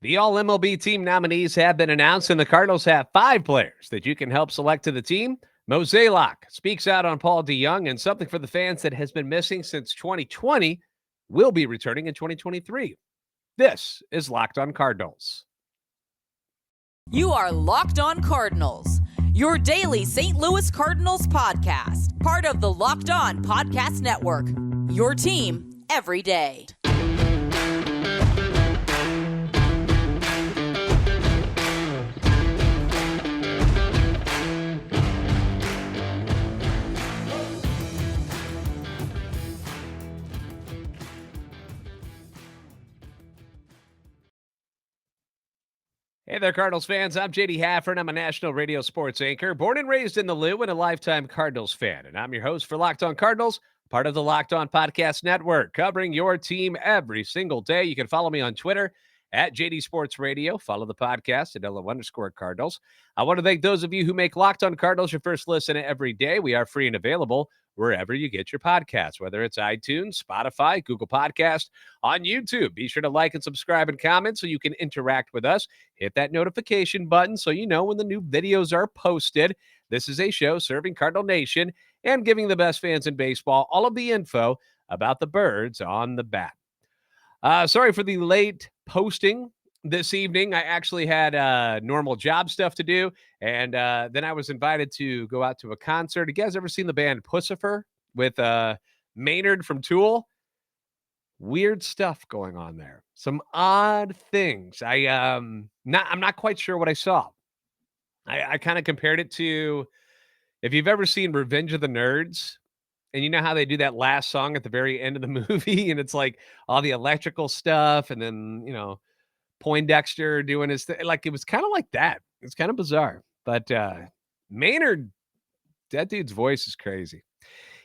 The All MLB Team nominees have been announced, and the Cardinals have 5 players that you can help select to the team. Mozeliak speaks out on Paul DeJong, and something for the fans that has been missing since 2020 will be returning in 2023. This is Locked on Cardinals. You are Locked on Cardinals, your daily St. Louis Cardinals podcast, part of the Locked on Podcast Network, your team every day. Hey there, Cardinals fans. I'm JD Hafford. I'm a national radio sports anchor, born and raised in the Lou and a lifetime Cardinals fan. And I'm your host for Locked on Cardinals, part of the Locked on Podcast Network, covering your team every single day. You can follow me on Twitter at JD Sports Radio. Follow the podcast at LO_Cardinals. I want to thank those of you who make Locked on Cardinals your first listen every day. We are free and available wherever you get your podcasts, whether it's iTunes, Spotify, Google Podcast, on YouTube. Be sure to like and subscribe and comment so you can interact with us. Hit that notification button so you know when the new videos are posted. This is a show serving Cardinal Nation and giving the best fans in baseball all of the info about the birds on the bat. Sorry for the late posting this evening. I actually had normal job stuff to do, and then I was invited to go out to a concert. You guys ever seen the band Pussifer with Maynard from Tool? Weird stuff going on there. Some odd things. I'm not quite sure what I saw. I kind of compared it to, if you've ever seen Revenge of the Nerds, and you know how they do that last song at the very end of the movie, and it's like all the electrical stuff, and then, Poindexter doing his thing. Like, it was kind of like that. It's kind of bizarre. But Maynard, that dude's voice is crazy.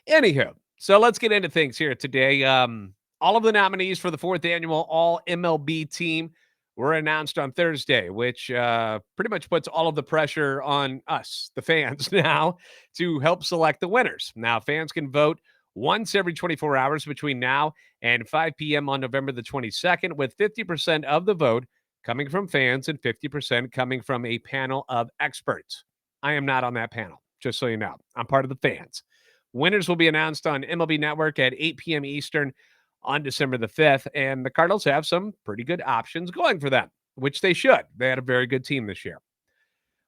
Anywho, so let's get into things here today. All of the nominees for the 4th annual All MLB Team were announced on Thursday, which pretty much puts all of the pressure on us, the fans, now to help select the winners. Now, fans can vote once every 24 hours between now and 5 p.m. on November the 22nd, with 50% of the vote coming from fans and 50% coming from a panel of experts. I am not on that panel, just so you know. I'm part of the fans. Winners will be announced on MLB Network at 8 p.m. Eastern on December the 5th, and the Cardinals have some pretty good options going for them, which they should. They had a very good team this year.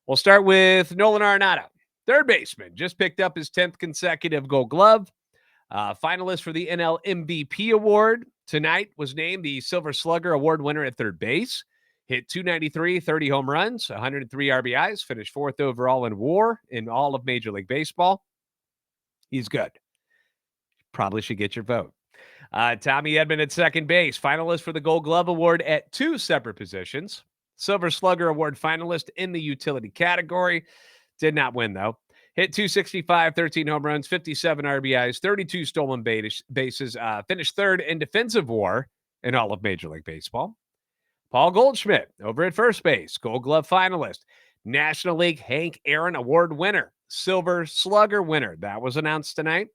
We'll start with Nolan Arenado, third baseman, just picked up his 10th consecutive Gold Glove. Finalist for the NL MVP award tonight was named the Silver Slugger Award winner at third base. Hit .293, 30 home runs, 103 RBIs, finished 4th overall in WAR in all of Major League Baseball. He's good. Probably should get your vote. Tommy Edman at second base, finalist for the Gold Glove Award at 2 separate positions. Silver Slugger Award finalist in the utility category. Did not win, though. Hit .265, 13 home runs, 57 RBIs, 32 stolen bases. Finished 3rd in defensive WAR in all of Major League Baseball. Paul Goldschmidt over at first base, Gold Glove finalist. National League Hank Aaron Award winner. Silver Slugger winner. That was announced tonight.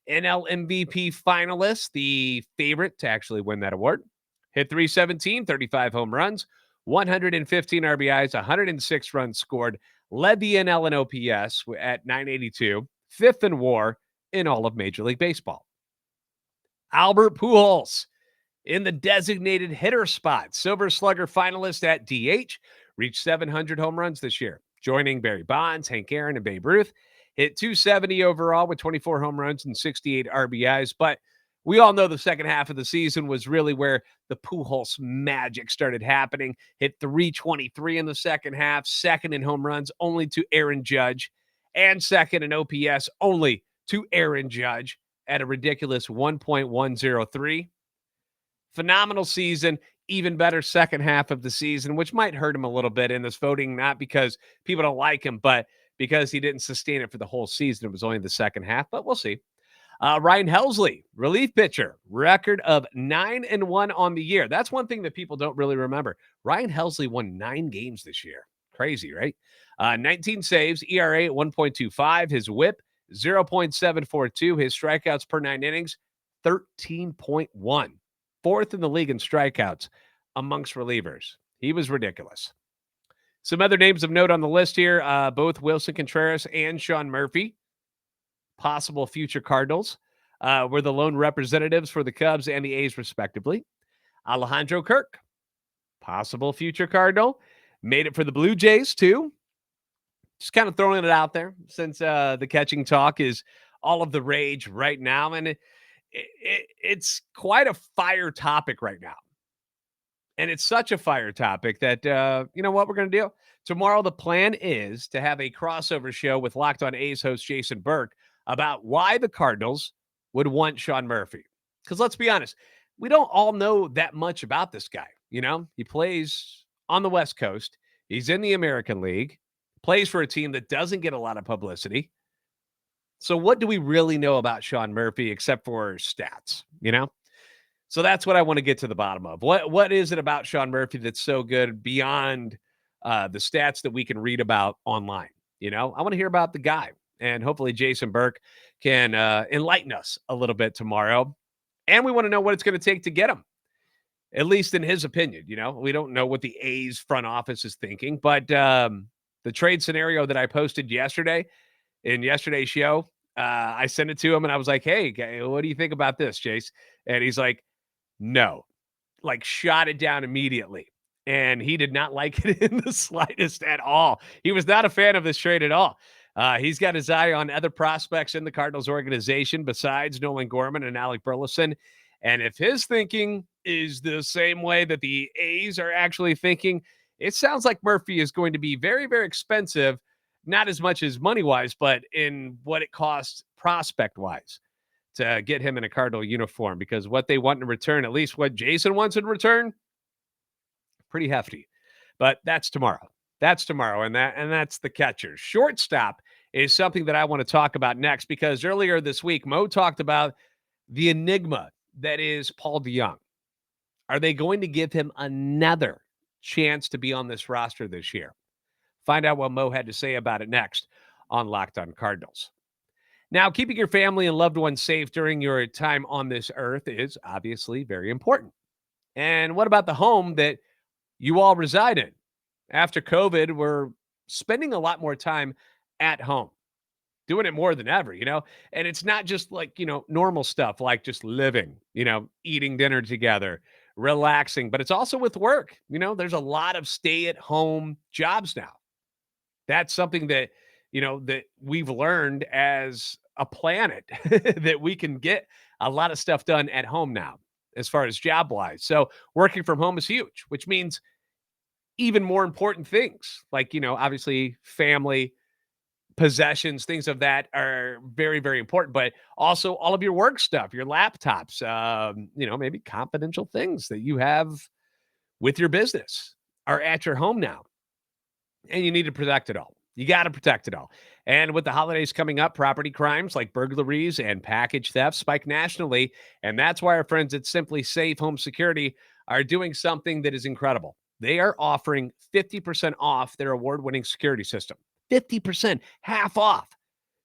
NL MVP finalist, the favorite to actually win that award. Hit .317, 35 home runs, 115 RBIs, 106 runs scored. Led the NL in OPS at .982, 5th in WAR in all of Major League Baseball. Albert Pujols in the designated hitter spot. Silver Slugger finalist at DH. Reached 700 home runs this year, joining Barry Bonds, Hank Aaron, and Babe Ruth. Hit .270 overall with 24 home runs and 68 RBIs. But we all know the second half of the season was really where the Pujols magic started happening. Hit .323 in the second half, 2nd in home runs, only to Aaron Judge, and 2nd in OPS, only to Aaron Judge at a ridiculous 1.103. Phenomenal season, even better second half of the season, which might hurt him a little bit in this voting, not because people don't like him, but because he didn't sustain it for the whole season. It was only the second half, but we'll see. Ryan Helsley, relief pitcher, record of 9-1 on the year. That's one thing that people don't really remember. Ryan Helsley won 9 games this year. Crazy, right? 19 saves, ERA at 1.25. His whip, 0.742. His strikeouts per 9 innings, 13.1. 4th in the league in strikeouts amongst relievers. He was ridiculous. Some other names of note on the list here, both Wilson Contreras and Sean Murphy, possible future Cardinals, were the lone representatives for the Cubs and the A's, respectively. Alejandro Kirk, possible future Cardinal, made it for the Blue Jays, too. Just kind of throwing it out there since the catching talk is all of the rage right now. And it's quite a fire topic right now. And it's such a fire topic that, you know what we're going to do? Tomorrow, the plan is to have a crossover show with Locked On A's host Jason Burke about why the Cardinals would want Sean Murphy. Because let's be honest, we don't all know that much about this guy. You know, he plays on the West Coast. He's in the American League, plays for a team that doesn't get a lot of publicity. So what do we really know about Sean Murphy except for stats, you know? So that's what I want to get to the bottom of. What is it about Sean Murphy that's so good beyond the stats that we can read about online? You know, I want to hear about the guy, and hopefully Jason Burke can enlighten us a little bit tomorrow. And we want to know what it's going to take to get him, at least in his opinion. You know, we don't know what the A's front office is thinking, but the trade scenario that I posted yesterday in yesterday's show, I sent it to him and I was like, hey, what do you think about this, Jace? And he's like, no, like shot it down immediately. And he did not like it in the slightest at all. He was not a fan of this trade at all. He's got his eye on other prospects in the Cardinals organization besides Nolan Gorman and Alec Burleson. And if his thinking is the same way that the A's are actually thinking, it sounds like Murphy is going to be very, very expensive, not as much as money-wise, but in what it costs prospect-wise to get him in a Cardinal uniform, because what they want in return, at least what Jason wants in return, pretty hefty. But that's tomorrow. That's tomorrow, and that's the catcher. Shortstop is something that I want to talk about next, because earlier this week, Mo talked about the enigma that is Paul DeJong. Are they going to give him another chance to be on this roster this year? Find out what Mo had to say about it next on Locked On Cardinals. Now, keeping your family and loved ones safe during your time on this earth is obviously very important. And what about the home that you all reside in? After COVID, we're spending a lot more time at home, doing it more than ever, you know? And it's not just like, you know, normal stuff like just living, you know, eating dinner together, relaxing, but it's also with work. You know, there's a lot of stay-at-home jobs now. That's something that, you know, that we've learned as a planet that we can get a lot of stuff done at home now as far as job wise. So working from home is huge, which means even more important things like, you know, obviously family, possessions, things of that are very, very important, but also all of your work stuff, your laptops, you know, maybe confidential things that you have with your business are at your home now. And you need to protect it all. You got to protect it all. And with the holidays coming up, property crimes like burglaries and package theft spike nationally. And that's why our friends at SimpliSafe Home Security are doing something that is incredible. They are offering 50% off their award-winning security system. 50%, half off,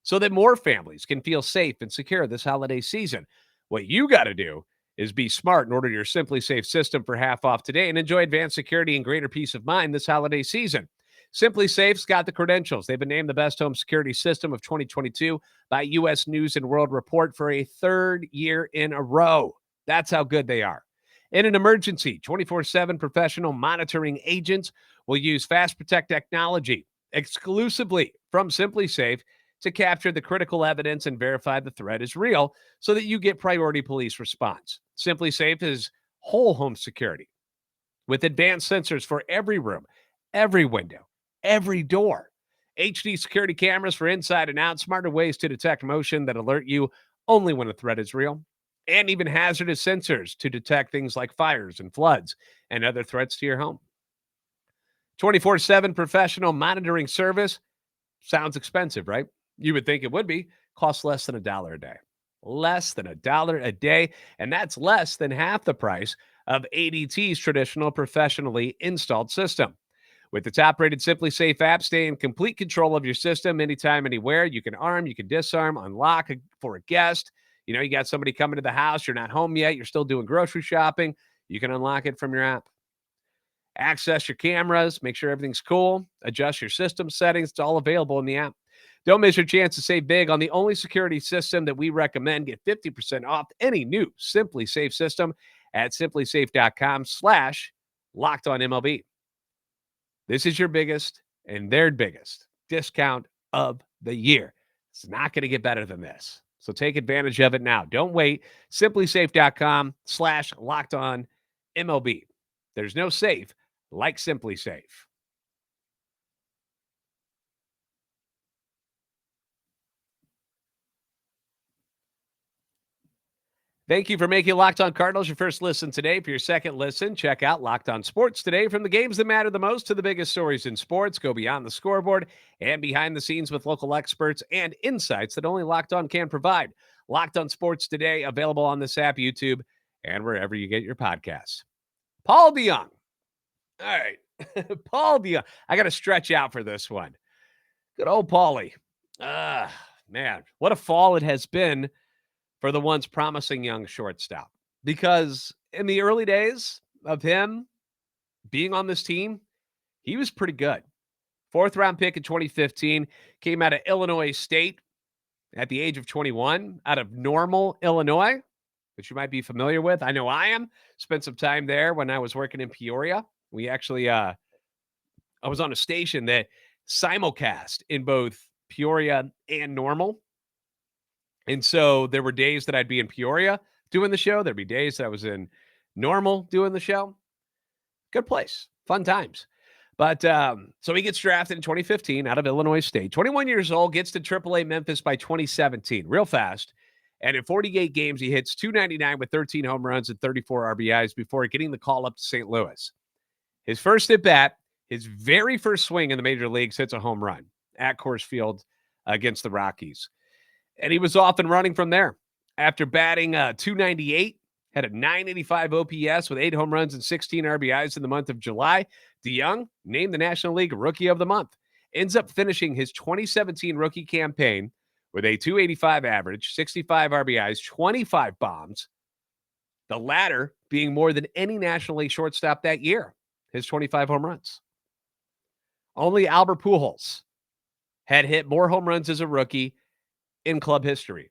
so that more families can feel safe and secure this holiday season. What you got to do is be smart and order your SimpliSafe system for half off today and enjoy advanced security and greater peace of mind this holiday season. SimpliSafe's got the credentials. They've been named the best home security system of 2022 by U.S. News and World Report for a third year in a row. That's how good they are. In an emergency, 24/7 professional monitoring agents will use Fast Protect technology exclusively from SimpliSafe to capture the critical evidence and verify the threat is real so that you get priority police response. SimpliSafe is whole home security with advanced sensors for every room, every window, every door. HD security cameras for inside and out, smarter ways to detect motion that alert you only when a threat is real, and even hazardous sensors to detect things like fires and floods and other threats to your home. 24/7 professional monitoring service sounds expensive, right? You would think it would be. Costs less than $1 a day. Less than $1 a day, and that's less than half the price of ADT's traditional professionally installed system. With the top-rated SimpliSafe app, stay in complete control of your system anytime, anywhere. You can arm, you can disarm, unlock for a guest. You know, you got somebody coming to the house, you're not home yet, you're still doing grocery shopping. You can unlock it from your app. Access your cameras, make sure everything's cool, adjust your system settings. It's all available in the app. Don't miss your chance to save big on the only security system that we recommend. Get 50% off any new SimpliSafe system at simplisafe.com/LockedOnMLB. This is your biggest and their biggest discount of the year. It's not going to get better than this. So take advantage of it now. Don't wait. SimpliSafe.com/LockedOnMLB. There's no safe like SimpliSafe. Thank you for making Locked On Cardinals your first listen today. For your second listen, check out Locked On Sports today. From the games that matter the most to the biggest stories in sports, go beyond the scoreboard and behind the scenes with local experts and insights that only Locked On can provide. Locked On Sports today, available on this app, YouTube, and wherever you get your podcasts. Paul DeJong. All right. Paul DeJong. I got to stretch out for this one. Good old Paulie. Man, what a fall it has been for the once promising young shortstop. Because in the early days of him being on this team, he was pretty good. 4th-round pick in 2015, came out of Illinois State at the age of 21, out of Normal, Illinois, which you might be familiar with. I know I am. Spent some time there when I was working in Peoria. We actually, I was on a station that simulcast in both Peoria and Normal. And so there were days that I'd be in Peoria doing the show. There'd be days that I was in Normal doing the show. Good place. Fun times. But so he gets drafted in 2015 out of Illinois State. 21 years old, gets to AAA Memphis by 2017, real fast. And in 48 games, he hits .299 with 13 home runs and 34 RBIs before getting the call up to St. Louis. His first at bat, his very first swing in the major leagues, hits a home run at Coors Field against the Rockies. And he was off and running from there. After batting .298, had a .985 OPS with 8 home runs and 16 RBIs in the month of July. DeJong named the National League Rookie of the Month. Ends up finishing his 2017 rookie campaign with a .285 average, 65 RBIs, 25 bombs. The latter being more than any National League shortstop that year, his 25 home runs. Only Albert Pujols had hit more home runs as a rookie in club history.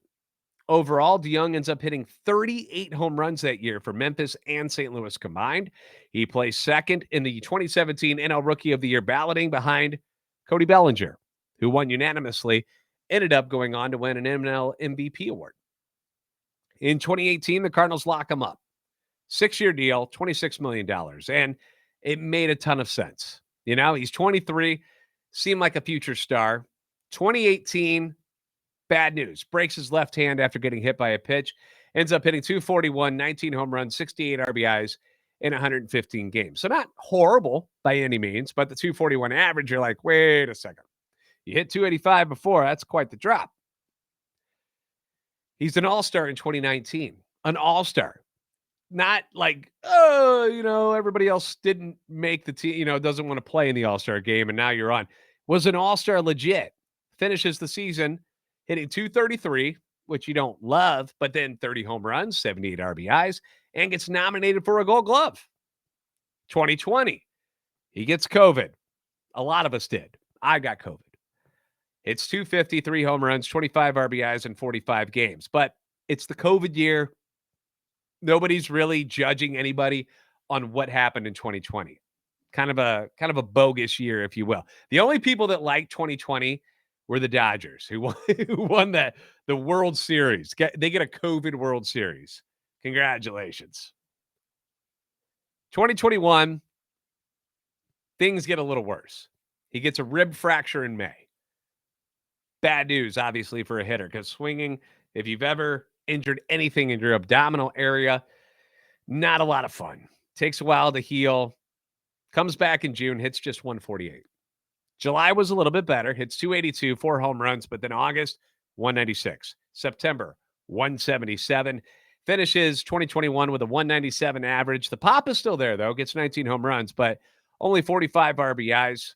Overall, DeJong ends up hitting 38 home runs that year for Memphis and St. Louis combined. He placed second in the 2017 NL Rookie of the Year balloting behind Cody Bellinger, who won unanimously, ended up going on to win an NL MVP award. In 2018, the Cardinals lock him up. 6-year deal, $26 million. And it made a ton of sense. You know, he's 23, seemed like a future star. 2018, bad news. Breaks his left hand after getting hit by a pitch. Ends up hitting .241, 19 home runs, 68 RBIs in 115 games. So not horrible by any means, but the .241 average, you're like, wait a second. You hit .285 before. That's quite the drop. He's an all-star in 2019. An all-star. Not like, everybody else didn't make the team, doesn't want to play in the all-star game, and now you're on. Was an all-star legit. Finishes the season hitting .233, which you don't love, but then 30 home runs, 78 RBIs, and gets nominated for a Gold Glove. 2020, he gets COVID. A lot of us did. I got COVID. It's .253 home runs, 25 RBIs in 45 games. But it's the COVID year. Nobody's really judging anybody on what happened in 2020. Kind of a bogus year, if you will. The only people that liked 2020 were the Dodgers, who won the World Series. They get a COVID World Series. Congratulations. 2021, things get a little worse. He gets a rib fracture in May. Bad news, obviously, for a hitter, because swinging, if you've ever injured anything in your abdominal area, not a lot of fun. Takes a while to heal. Comes back in June, hits just .148. July was a little bit better, hits .282, 4 home runs, but then August, .196. September, .177. Finishes 2021 with a .197 average. The pop is still there, though. Gets 19 home runs, but only 45 RBIs.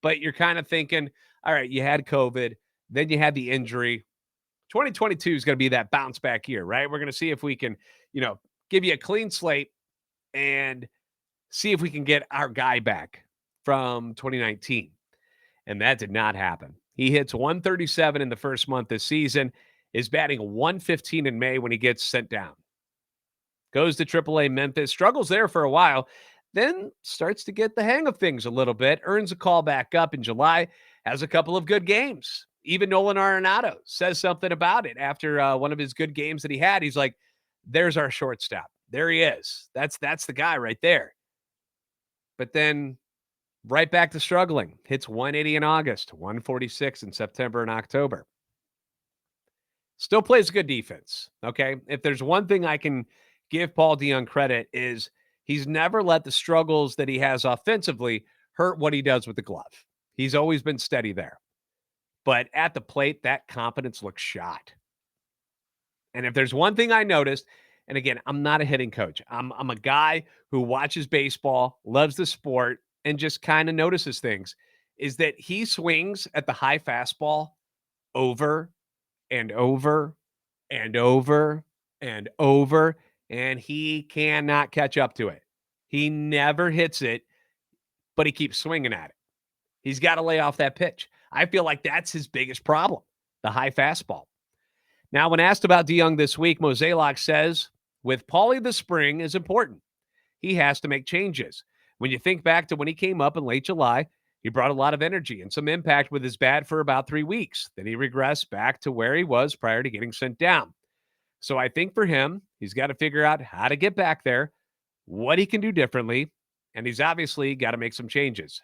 But you're kind of thinking, all right, you had COVID, then you had the injury. 2022 is going to be that bounce back year, right? We're going to see if we can, give you a clean slate and see if we can get our guy back from 2019. And that did not happen. He hits 137 in the first month this season, is batting 115 in May when he gets sent down. Goes to AAA Memphis, struggles there for a while, then starts to get the hang of things a little bit, earns a call back up in July, has a couple of good games. Even Nolan Arenado says something about it after one of his good games that he had. He's like, there's our shortstop. There he is. That's the guy right there. But then right back to struggling. Hits 180 in August, 146 in September and October. Still plays good defense, okay? If there's one thing I can give Paul DeJong credit is he's never let the struggles that he has offensively hurt what he does with the glove. He's always been steady there. But at the plate, that confidence looks shot. And if there's one thing I noticed, and again, I'm not a hitting coach. I'm a guy who watches baseball, loves the sport, and just kind of notices things, is that he swings at the high fastball over and over and over and over, and he cannot catch up to it. He never hits it, but he keeps swinging at it. He's got to lay off that pitch. I feel like that's his biggest problem, the high fastball. Now, when asked about DeJong this week, Mozeliak says, with Paulie, the spring is important. He has to make changes. When you think back to when he came up in late July, he brought a lot of energy and some impact with his bat for about 3 weeks. Then he regressed back to where he was prior to getting sent down. So I think for him, he's got to figure out how to get back there, what he can do differently, and he's obviously got to make some changes.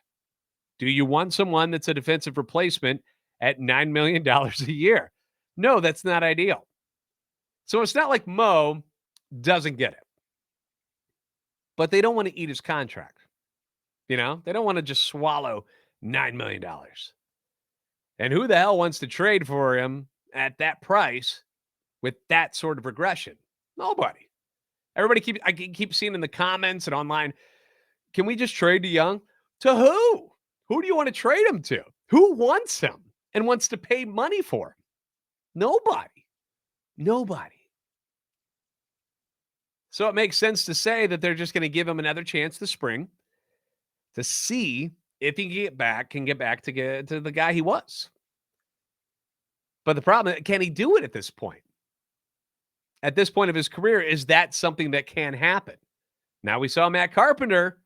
Do you want someone that's a defensive replacement at $9 million a year? No, that's not ideal. So it's not like Mo doesn't get it. But they don't want to eat his contract. You know, they don't want to just swallow $9 million. And who the hell wants to trade for him at that price with that sort of regression? Nobody. I keep seeing in the comments and online, can we just trade DeJong? To who? Who do you want to trade him to? Who wants him and wants to pay money for him? Nobody. So it makes sense to say that they're just going to give him another chance this spring to see if he can get back to the guy he was. But the problem, can he do it at this point? At this point of his career, is that something that can happen? Now we saw Matt Carpenter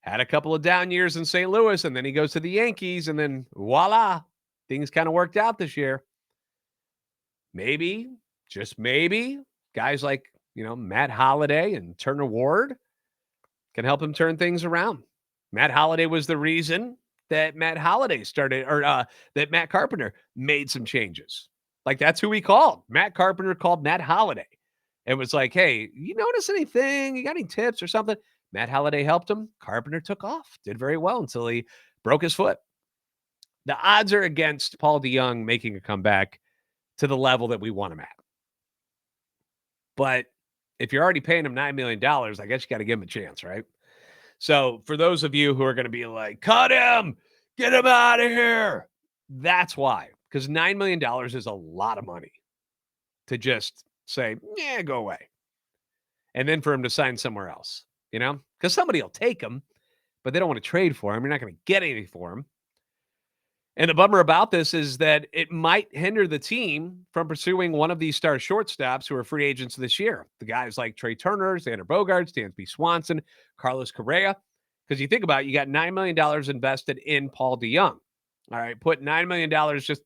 had a couple of down years in St. Louis, and then he goes to the Yankees, and then voila, things kind of worked out this year. Maybe, just maybe, guys like, Matt Holliday and Turner Ward can help him turn things around. Matt Holliday was the reason that Matt Carpenter made some changes. Like, that's who he called. Matt Carpenter called Matt Holliday. It was like, hey, you notice anything? You got any tips or something? Matt Holliday helped him. Carpenter took off, did very well until he broke his foot. The odds are against Paul DeJong making a comeback to the level that we want him at. But if you're already paying him $9 million, I guess you got to give him a chance, right? So for those of you who are going to be like, cut him, get him out of here. That's why, because $9 million is a lot of money to just say, yeah, go away. And then for him to sign somewhere else, because somebody will take him, but they don't want to trade for him. You're not going to get anything for him. And the bummer about this is that it might hinder the team from pursuing one of these star shortstops who are free agents this year. The guys like Trey Turner, Xander Bogaerts, Dansby Swanson, Carlos Correa. Because you think about it, you got $9 million invested in Paul DeJong. All right, put $9 million just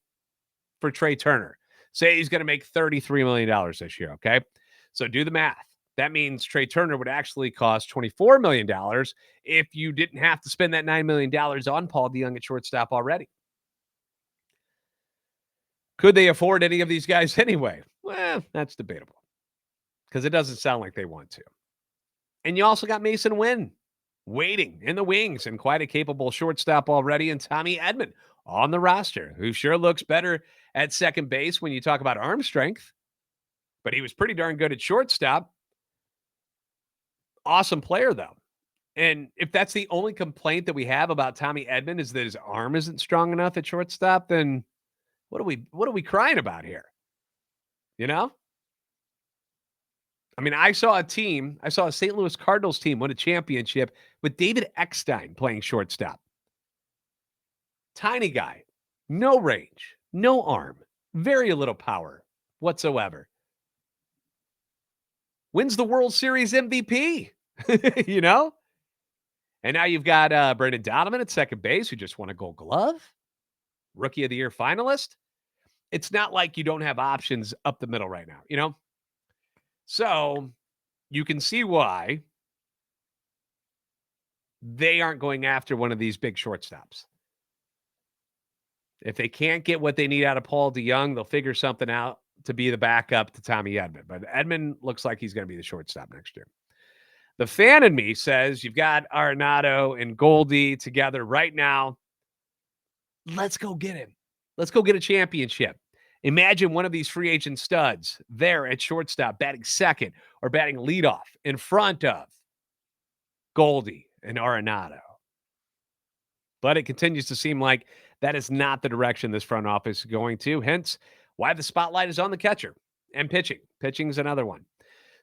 for Trey Turner. Say he's going to make $33 million this year, okay? So do the math. That means Trey Turner would actually cost $24 million if you didn't have to spend that $9 million on Paul DeJong at shortstop already. Could they afford any of these guys anyway? Well, that's debatable because it doesn't sound like they want to. And you also got Mason Wynn waiting in the wings and quite a capable shortstop already, and Tommy Edman on the roster, who sure looks better at second base when you talk about arm strength, but he was pretty darn good at shortstop. Awesome player, though. And if that's the only complaint that we have about Tommy Edman is that his arm isn't strong enough at shortstop, then what are we crying about here? I mean, I saw a St. Louis Cardinals team win a championship with David Eckstein playing shortstop. Tiny guy, no range, no arm, very little power whatsoever. Wins the World Series MVP, you know? And now you've got Brendan Donovan at second base, who just won a Gold Glove, Rookie of the Year finalist. It's not like you don't have options up the middle right now, you know? So you can see why they aren't going after one of these big shortstops. If they can't get what they need out of Paul DeJong, they'll figure something out to be the backup to Tommy Edman. But Edman looks like he's going to be the shortstop next year. The fan in me says you've got Arenado and Goldie together right now. Let's go get him. Let's go get a championship. Imagine one of these free agent studs there at shortstop batting second or batting leadoff in front of Goldie and Arenado. But it continues to seem like that is not the direction this front office is going to. Hence, why the spotlight is on the catcher and pitching. Pitching is another one.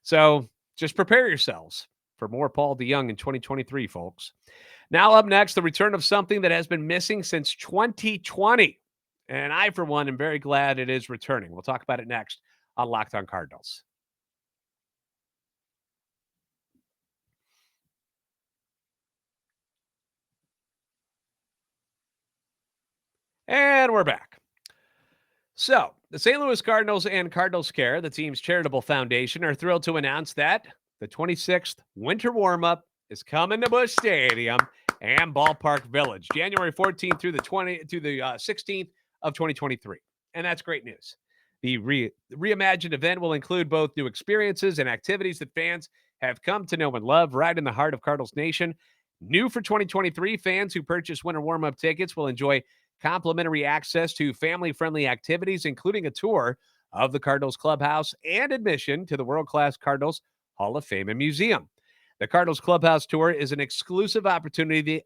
So just prepare yourselves for more Paul DeJong in 2023, folks. Now up next, the return of something that has been missing since 2020. And I, for one, am very glad it is returning. We'll talk about it next on Locked On Cardinals. And we're back. So, the St. Louis Cardinals and Cardinals Care, the team's charitable foundation, are thrilled to announce that the 26th Winter Warmup is coming to Busch Stadium and Ballpark Village, January 14th through the 16th of 2023. And that's great news. The reimagined event will include both new experiences and activities that fans have come to know and love right in the heart of Cardinals Nation. New for 2023, fans who purchase Winter Warmup tickets will enjoy complimentary access to family-friendly activities, including a tour of the Cardinals clubhouse and admission to the world-class Cardinals Hall of Fame and Museum. The Cardinals clubhouse tour is an exclusive opportunity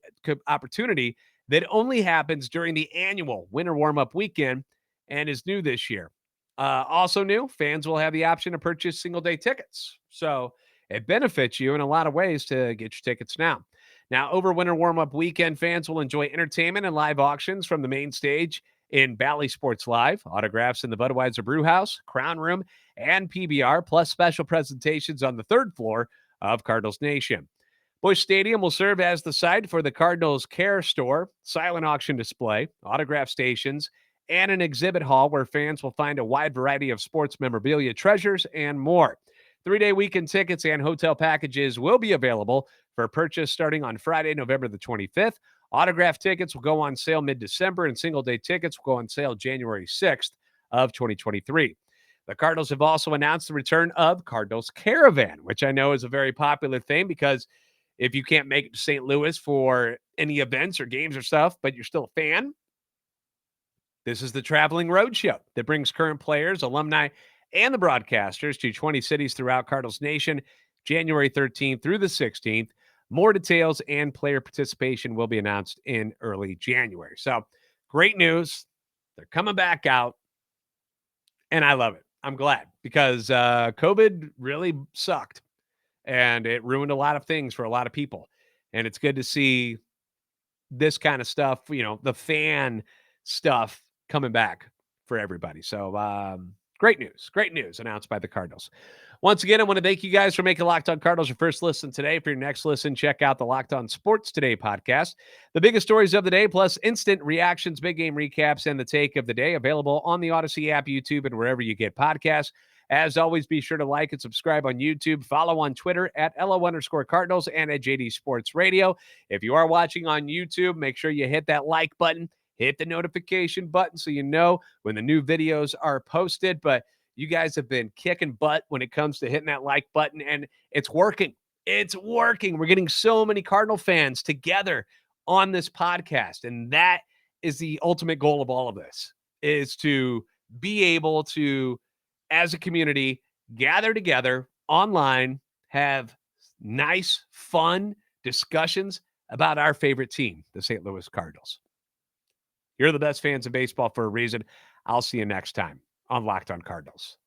that only happens during the annual Winter Warmup weekend and is new this year. Also new, fans will have the option to purchase single-day tickets. So it benefits you in a lot of ways to get your tickets now. Now, over Winter Warmup weekend, fans will enjoy entertainment and live auctions from the main stage in Bally Sports Live, autographs in the Budweiser Brewhouse, Crown Room, and PBR, plus special presentations on the third floor of Cardinals Nation. Busch Stadium will serve as the site for the Cardinals Care Store, silent auction display, autograph stations, and an exhibit hall where fans will find a wide variety of sports memorabilia treasures and more. 3-day weekend tickets and hotel packages will be available for purchase starting on Friday, November the 25th. Autograph tickets will go on sale mid-December, and single-day tickets will go on sale January 6th of 2023. The Cardinals have also announced the return of Cardinals Caravan, which I know is a very popular thing because if you can't make it to St. Louis for any events or games or stuff, but you're still a fan, this is the traveling roadshow that brings current players, alumni, and the broadcasters to 20 cities throughout Cardinals Nation, January 13th through the 16th. More details and player participation will be announced in early January. So, great news. They're coming back out, and I love it. I'm glad because COVID really sucked, and it ruined a lot of things for a lot of people. And it's good to see this kind of stuff, the fan stuff coming back for everybody. So, great news announced by the Cardinals. Once again, I want to thank you guys for making Locked On Cardinals your first listen today. For your next listen, check out the Locked On Sports Today podcast. The biggest stories of the day, plus instant reactions, big game recaps, and the take of the day, available on the Odyssey app, YouTube, and wherever you get podcasts. As always, be sure to like and subscribe on YouTube. Follow on Twitter at @LO_Cardinals and at JD Sports Radio. If you are watching on YouTube, make sure you hit that like button. Hit the notification button so you know when the new videos are posted. But you guys have been kicking butt when it comes to hitting that like button, and it's working. It's working. We're getting so many Cardinal fans together on this podcast, and that is the ultimate goal of all of this, is to be able to, as a community, gather together online, have nice, fun discussions about our favorite team, the St. Louis Cardinals. You're the best fans of baseball for a reason. I'll see you next time on Locked On Cardinals.